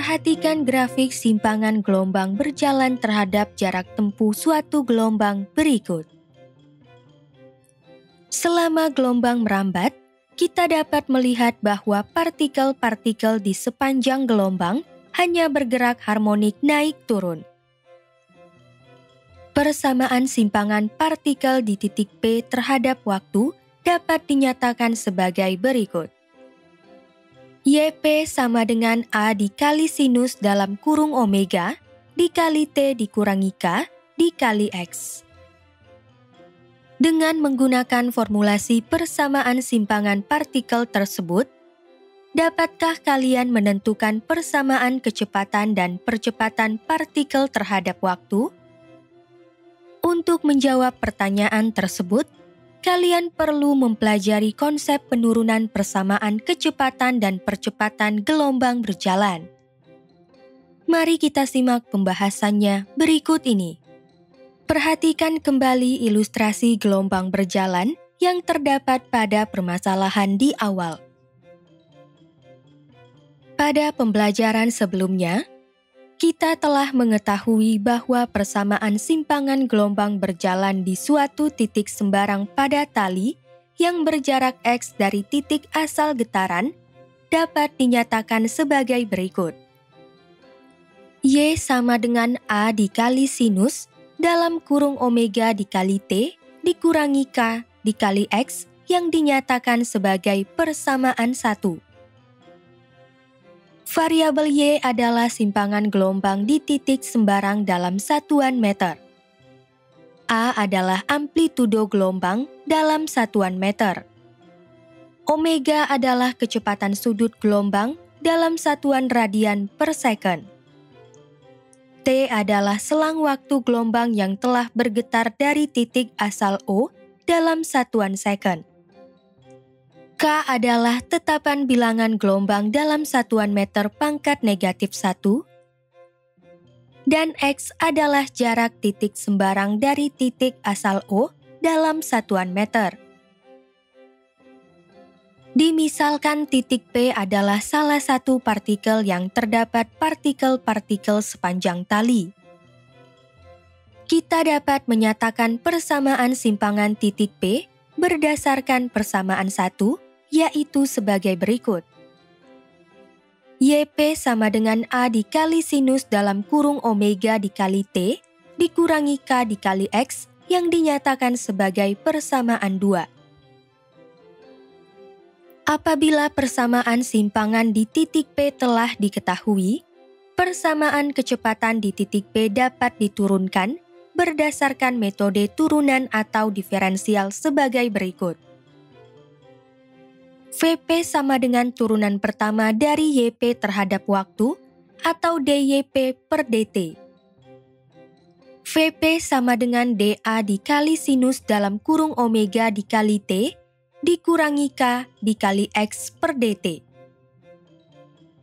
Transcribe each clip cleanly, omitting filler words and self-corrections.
Perhatikan grafik simpangan gelombang berjalan terhadap jarak tempuh suatu gelombang berikut. Selama gelombang merambat, kita dapat melihat bahwa partikel-partikel di sepanjang gelombang hanya bergerak harmonik naik turun. Persamaan simpangan partikel di titik P terhadap waktu dapat dinyatakan sebagai berikut. YP sama dengan A dikali sinus dalam kurung omega dikali T dikurangi K dikali X. Dengan menggunakan formulasi persamaan simpangan partikel tersebut, dapatkah kalian menentukan persamaan kecepatan dan percepatan partikel terhadap waktu? Untuk menjawab pertanyaan tersebut, kalian perlu mempelajari konsep penurunan persamaan kecepatan dan percepatan gelombang berjalan. Mari kita simak pembahasannya berikut ini. Perhatikan kembali ilustrasi gelombang berjalan yang terdapat pada permasalahan di awal. Pada pembelajaran sebelumnya, kita telah mengetahui bahwa persamaan simpangan gelombang berjalan di suatu titik sembarang pada tali yang berjarak X dari titik asal getaran dapat dinyatakan sebagai berikut. Y sama dengan A dikali sinus dalam kurung omega dikali T dikurangi K dikali X yang dinyatakan sebagai persamaan 1. Variabel Y adalah simpangan gelombang di titik sembarang dalam satuan meter. A adalah amplitudo gelombang dalam satuan meter. Omega adalah kecepatan sudut gelombang dalam satuan radian per second. T adalah selang waktu gelombang yang telah bergetar dari titik asal O dalam satuan second. K adalah tetapan bilangan gelombang dalam satuan meter pangkat negatif 1, dan X adalah jarak titik sembarang dari titik asal O dalam satuan meter. Dimisalkan titik P adalah salah satu partikel yang terdapat partikel-partikel sepanjang tali. Kita dapat menyatakan persamaan simpangan titik P berdasarkan persamaan 1, yaitu sebagai berikut. YP sama dengan A dikali sinus dalam kurung omega dikali T dikurangi K dikali X yang dinyatakan sebagai persamaan 2. Apabila persamaan simpangan di titik P telah diketahui, persamaan kecepatan di titik P dapat diturunkan berdasarkan metode turunan atau diferensial sebagai berikut. VP sama dengan turunan pertama dari YP terhadap waktu atau DYP per DT. VP sama dengan DA dikali sinus dalam kurung omega dikali T dikurangi K dikali X per DT.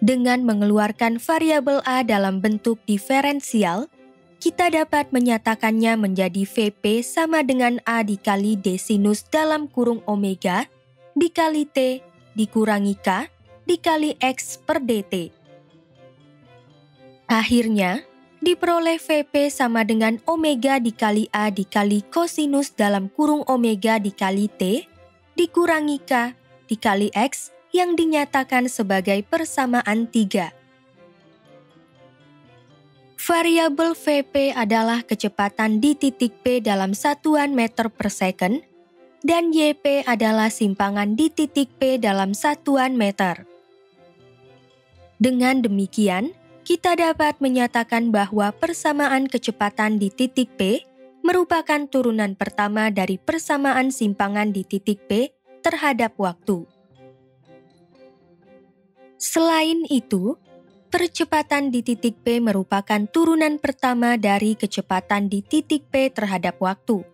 Dengan mengeluarkan variabel A dalam bentuk diferensial, kita dapat menyatakannya menjadi VP sama dengan A dikali D sinus dalam kurung omega dikali T dikurangi K dikali X per DT. Akhirnya, diperoleh VP sama dengan omega dikali A dikali kosinus dalam kurung omega dikali T dikurangi K dikali X yang dinyatakan sebagai persamaan 3. Variabel VP adalah kecepatan di titik P dalam satuan meter per second, dan YP adalah simpangan di titik P dalam satuan meter. Dengan demikian, kita dapat menyatakan bahwa persamaan kecepatan di titik P merupakan turunan pertama dari persamaan simpangan di titik P terhadap waktu. Selain itu, percepatan di titik P merupakan turunan pertama dari kecepatan di titik P terhadap waktu.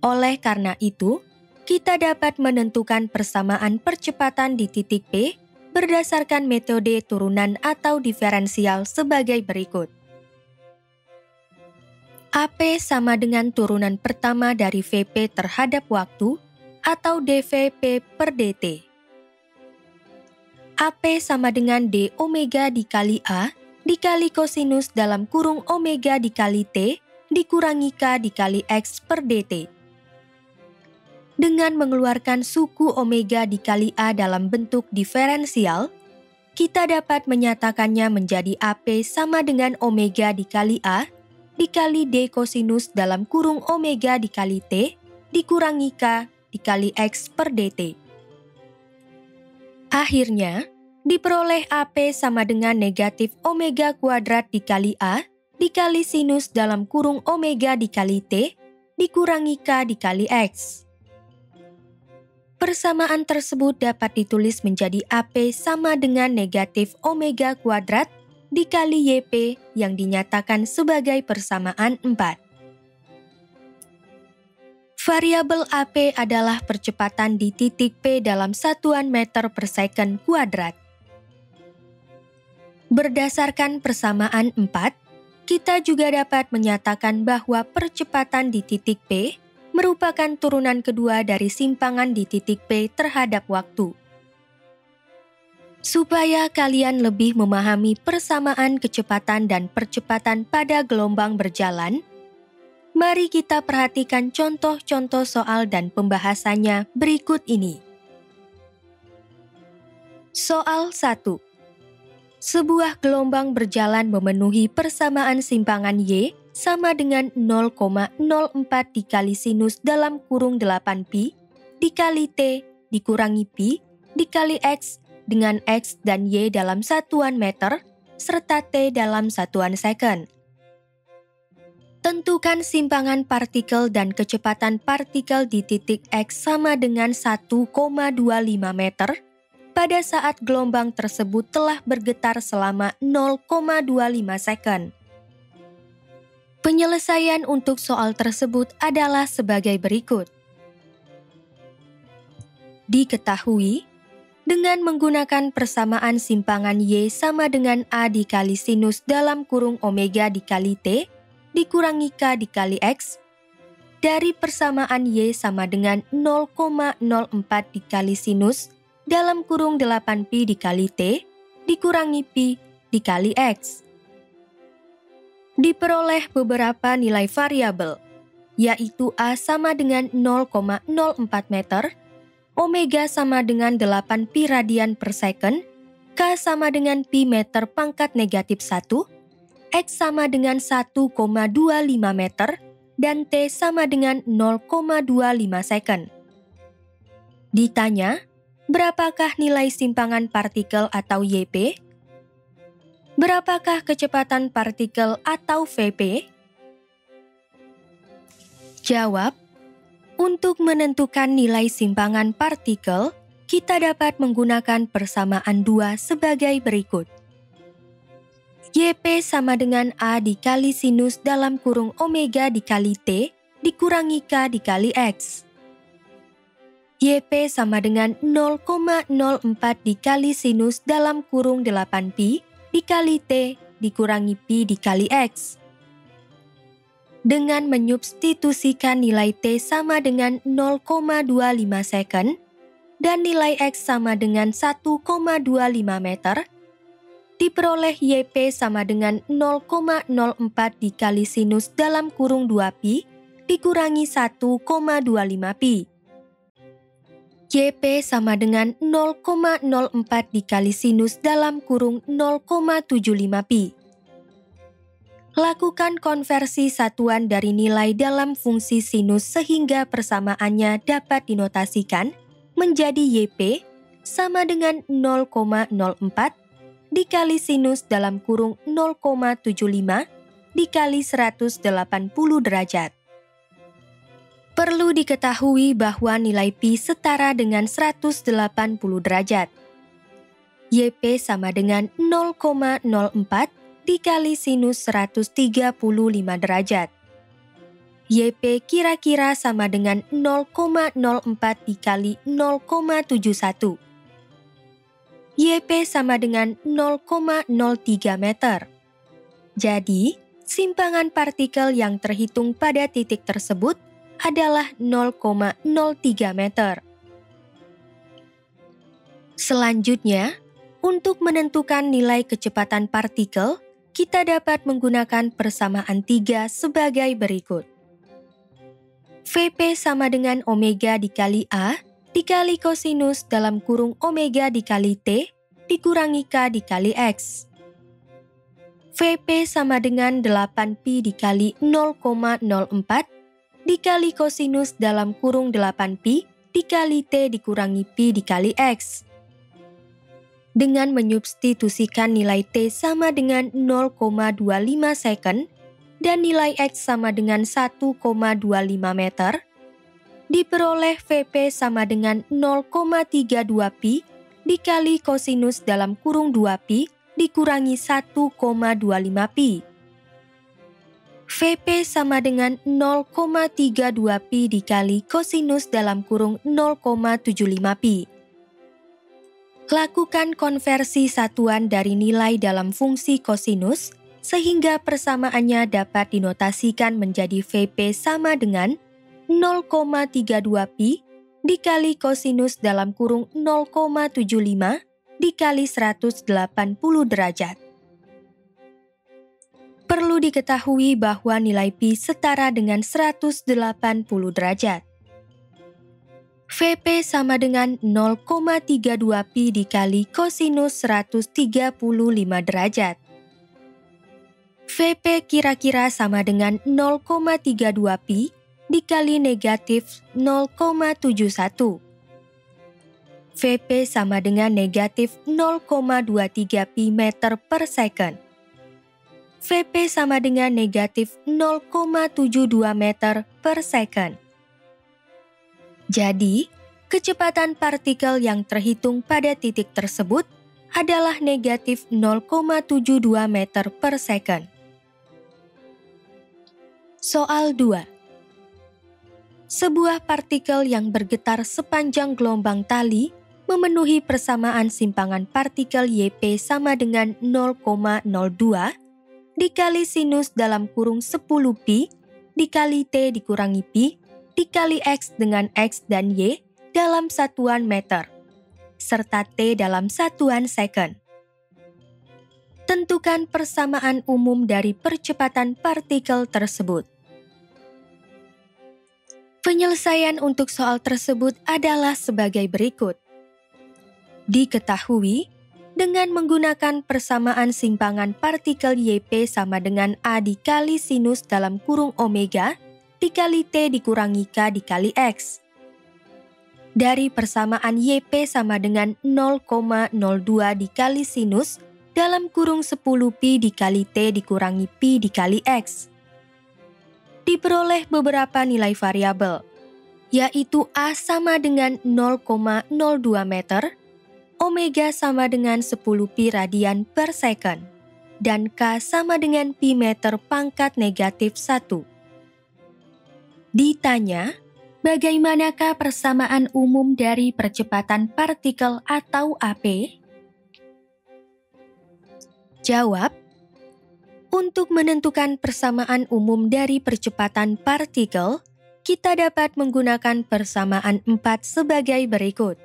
Oleh karena itu, kita dapat menentukan persamaan percepatan di titik P berdasarkan metode turunan atau diferensial sebagai berikut. AP sama dengan turunan pertama dari VP terhadap waktu atau dVP per dt. AP sama dengan D omega dikali A dikali kosinus dalam kurung omega dikali T dikurangi K dikali X per DT. Dengan mengeluarkan suku omega dikali A dalam bentuk diferensial, kita dapat menyatakannya menjadi AP sama dengan omega dikali A dikali D kosinus dalam kurung omega dikali T dikurangi K dikali X per DT. Akhirnya, diperoleh AP sama dengan negatif omega kuadrat dikali A dikali sinus dalam kurung omega dikali T dikurangi K dikali X. Persamaan tersebut dapat ditulis menjadi AP sama dengan negatif omega kuadrat dikali YP yang dinyatakan sebagai persamaan 4. Variabel AP adalah percepatan di titik P dalam satuan meter per second kuadrat. Berdasarkan persamaan 4, kita juga dapat menyatakan bahwa percepatan di titik P merupakan turunan kedua dari simpangan di titik P terhadap waktu. Supaya kalian lebih memahami persamaan kecepatan dan percepatan pada gelombang berjalan, mari kita perhatikan contoh-contoh soal dan pembahasannya berikut ini. Soal 1. Sebuah gelombang berjalan memenuhi persamaan simpangan Y sama dengan 0,04 dikali sinus dalam kurung 8pi dikali T dikurangi pi dikali X dengan X dan Y dalam satuan meter serta T dalam satuan second. Tentukan simpangan partikel dan kecepatan partikel di titik X sama dengan 1,25 meter pada saat gelombang tersebut telah bergetar selama 0,25 second. Penyelesaian untuk soal tersebut adalah sebagai berikut. Diketahui, dengan menggunakan persamaan simpangan Y sama dengan A dikali sinus dalam kurung omega dikali T dikurangi K dikali X, dari persamaan Y sama dengan 0,04 dikali sinus dalam kurung 8pi dikali T dikurangi pi dikali X. Diperoleh beberapa nilai variabel, yaitu A sama dengan 0,04 meter, omega sama dengan 8 pi radian per second, K sama dengan pi meter pangkat negatif 1, X sama dengan 1,25 meter, dan T sama dengan 0,25 second. Ditanya, berapakah nilai simpangan partikel atau YP? Berapakah kecepatan partikel atau VP? Jawab, untuk menentukan nilai simpangan partikel, kita dapat menggunakan persamaan 2 sebagai berikut. YP sama dengan A dikali sinus dalam kurung omega dikali T dikurangi K dikali X. YP sama dengan 0,04 dikali sinus dalam kurung 8pi dikali T dikurangi pi dikali X. Dengan menyubstitusikan nilai T sama dengan 0,25 second dan nilai X sama dengan 1,25 meter, diperoleh YP sama dengan 0,04 dikali sinus dalam kurung 2pi dikurangi 1,25 pi. YP sama dengan 0,04 dikali sinus dalam kurung 0,75 pi. Lakukan konversi satuan dari nilai dalam fungsi sinus sehingga persamaannya dapat dinotasikan menjadi YP sama dengan 0,04 dikali sinus dalam kurung 0,75 dikali 180 derajat. Perlu diketahui bahwa nilai pi setara dengan 180 derajat. YP sama dengan 0,04 dikali sinus 135 derajat. YP kira-kira sama dengan 0,04 dikali 0,71. YP sama dengan 0,03 meter. Jadi, simpangan partikel yang terhitung pada titik tersebut adalah 0,03 meter. Selanjutnya, Untuk menentukan nilai kecepatan partikel, kita dapat menggunakan persamaan 3 sebagai berikut. Vp sama dengan omega dikali A dikali kosinus dalam kurung omega dikali T dikurangi K dikali X. Vp sama dengan 8pi dikali 0,04 dikali kosinus dalam kurung 8pi dikali T dikurangi pi dikali X. Dengan menyubstitusikan nilai T sama dengan 0,25 second dan nilai X sama dengan 1,25 meter, diperoleh Vp sama dengan 0,32 pi dikali kosinus dalam kurung 2 pi dikurangi 1,25 pi. Vp sama dengan 0,32 pi dikali kosinus dalam kurung 0,75 pi. Lakukan konversi satuan dari nilai dalam fungsi kosinus sehingga persamaannya dapat dinotasikan menjadi Vp sama dengan 0,32 pi dikali kosinus dalam kurung 0,75 dikali 180 derajat. Perlu diketahui bahwa nilai pi setara dengan 180 derajat. Vp sama dengan 0,32 pi dikali kosinus 135 derajat. Vp kira-kira sama dengan 0,32 pi dikali negatif 0,71. Vp sama dengan negatif 0,23 pi meter per second. Vp sama dengan negatif 0,72 meter per second. Jadi, kecepatan partikel yang terhitung pada titik tersebut adalah negatif 0,72 meter per second. Soal 2. Sebuah partikel yang bergetar sepanjang gelombang tali memenuhi persamaan simpangan partikel Yp sama dengan 0,02 dikali sinus dalam kurung 10 pi dikali T dikurangi pi dikali X dengan X dan Y dalam satuan meter, serta T dalam satuan second. Tentukan persamaan umum dari percepatan partikel tersebut. Penyelesaian untuk soal tersebut adalah sebagai berikut. Diketahui, dengan menggunakan persamaan simpangan partikel Yp sama dengan A dikali sinus dalam kurung omega dikali T dikurangi K dikali X. Dari persamaan Yp sama dengan 0,02 dikali sinus dalam kurung 10 pi dikali T dikurangi pi dikali X. Diperoleh beberapa nilai variabel, yaitu A sama dengan 0,02 meter, omega sama dengan 10 pi radian per second, dan K sama dengan pi meter pangkat negatif 1. Ditanya, bagaimanakah persamaan umum dari percepatan partikel atau AP? Jawab, untuk menentukan persamaan umum dari percepatan partikel, kita dapat menggunakan persamaan 4 sebagai berikut.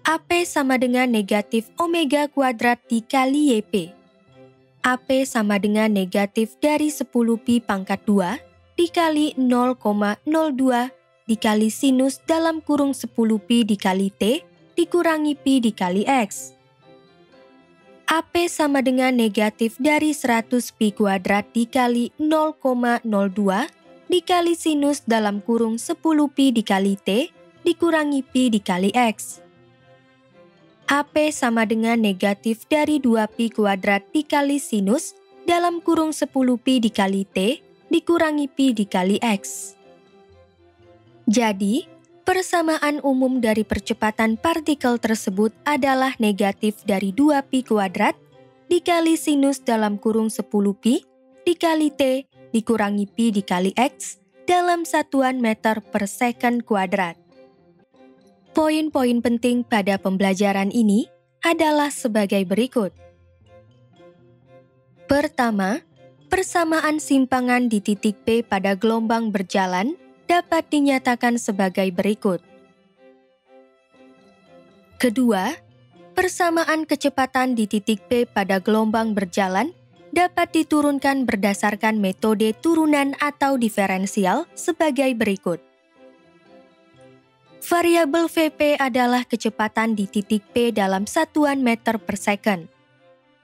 AP sama dengan negatif omega kuadrat dikali Yp. AP sama dengan negatif dari 10 pi pangkat 2 dikali 0,02 dikali sinus dalam kurung 10 pi dikali T dikurangi pi dikali X. AP sama dengan negatif dari 100 pi kuadrat dikali 0,02 dikali sinus dalam kurung 10 pi dikali T dikurangi pi dikali X. AP sama dengan negatif dari 2 pi kuadrat dikali sinus dalam kurung 10 pi dikali T dikurangi pi dikali X. Jadi, persamaan umum dari percepatan partikel tersebut adalah negatif dari 2 pi kuadrat dikali sinus dalam kurung 10 pi dikali T dikurangi pi dikali X dalam satuan meter per second kuadrat. Poin-poin penting pada pembelajaran ini adalah sebagai berikut. Pertama, persamaan simpangan di titik P pada gelombang berjalan dapat dinyatakan sebagai berikut. Kedua, Persamaan kecepatan di titik P pada gelombang berjalan dapat diturunkan berdasarkan metode turunan atau diferensial sebagai berikut. Variabel Vp adalah kecepatan di titik P dalam satuan meter per second,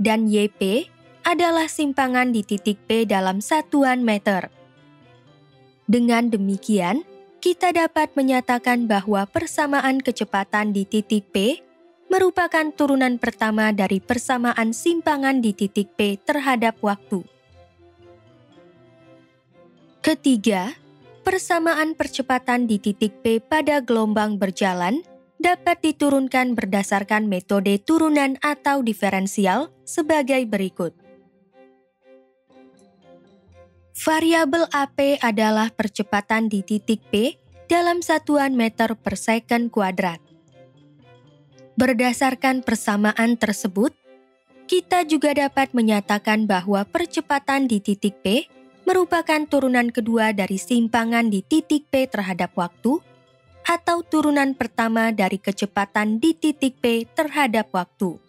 dan Yp adalah simpangan di titik P dalam satuan meter. Dengan demikian, kita dapat menyatakan bahwa persamaan kecepatan di titik P merupakan turunan pertama dari persamaan simpangan di titik P terhadap waktu. Ketiga, persamaan percepatan di titik P pada gelombang berjalan dapat diturunkan berdasarkan metode turunan atau diferensial sebagai berikut. Variabel AP adalah percepatan di titik P dalam satuan meter per second kuadrat. Berdasarkan persamaan tersebut, kita juga dapat menyatakan bahwa percepatan di titik P merupakan turunan kedua dari simpangan di titik P terhadap waktu, atau turunan pertama dari kecepatan di titik P terhadap waktu.